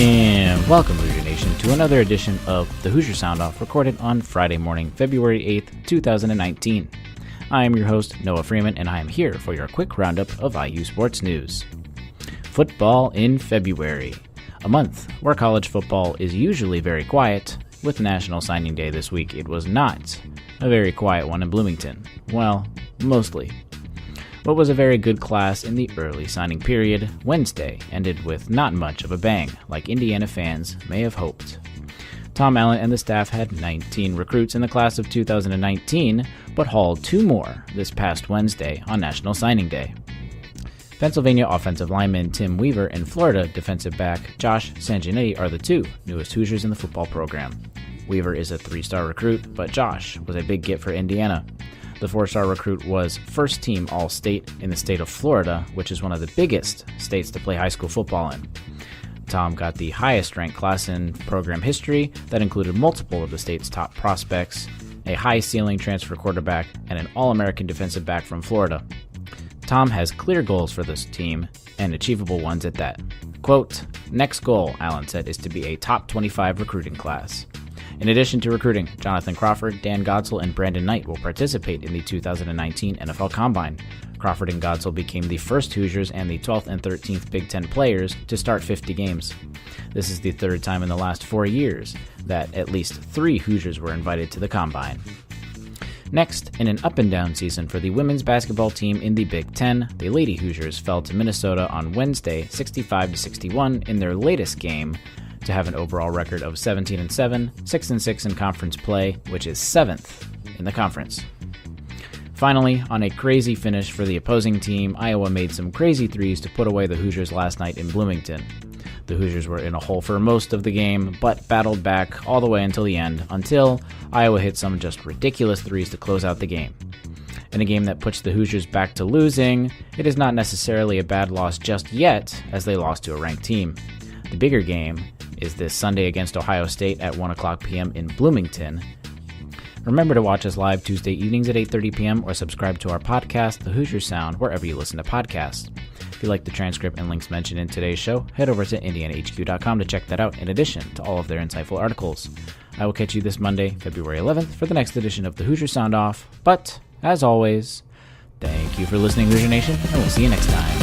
And welcome, Hoosier Nation, to another edition of the Hoosier Sound-Off, recorded on Friday morning, February 8th, 2019. I am your host, Noah Freeman, and I am here for your quick roundup of IU sports news. Football in February, a month where college football is usually very quiet. With National Signing Day this week, it was not a very quiet one in Bloomington. Well, mostly. What was a very good class in the early signing period, Wednesday ended with not much of a bang, like Indiana fans may have hoped. Tom Allen and the staff had 19 recruits in the class of 2019, but hauled 2 more this past Wednesday on National Signing Day. Pennsylvania offensive lineman Tim Weaver and Florida defensive back Josh Sanguinetti are the 2 newest Hoosiers in the football program. Weaver is a 3-star recruit, but Josh was a big get for Indiana. The 4-star recruit was first-team All-State in the state of Florida, which is one of the biggest states to play high school football in. Tom got the highest-ranked class in program history that included multiple of the state's top prospects, a high-ceiling transfer quarterback, and an All-American defensive back from Florida. Tom has clear goals for this team, and achievable ones at that. Quote, "Next goal," Allen said, "is to be a top 25 recruiting class." In addition to recruiting, Jonathan Crawford, Dan Godsell, and Brandon Knight will participate in the 2019 NFL Combine. Crawford and Godsell became the first Hoosiers and the 12th and 13th Big Ten players to start 50 games. This is the 3rd time in the last 4 years that at least 3 Hoosiers were invited to the Combine. Next, in an up-and-down season for the women's basketball team in the Big Ten, the Lady Hoosiers fell to Minnesota on Wednesday 65-61 in their latest game, to have an overall record of 17-7, 6-6 in conference play, which is 7th in the conference. Finally, on a crazy finish for the opposing team, Iowa made some crazy threes to put away the Hoosiers last night in Bloomington. The Hoosiers were in a hole for most of the game, but battled back all the way until the end, until Iowa hit some just ridiculous threes to close out the game. In a game that puts the Hoosiers back to losing, it is not necessarily a bad loss just yet, as they lost to a ranked team. The bigger game is this Sunday against Ohio State at 1 o'clock p.m. in Bloomington. Remember to watch us live Tuesday evenings at 8:30 p.m. or subscribe to our podcast, The Hoosier Sound, wherever you listen to podcasts. If you like the transcript and links mentioned in today's show, head over to indianahq.com to check that out, in addition to all of their insightful articles. I will catch you this Monday, February 11th, for the next edition of The Hoosier Sound-Off. But, as always, thank you for listening, Hoosier Nation, and we'll see you next time.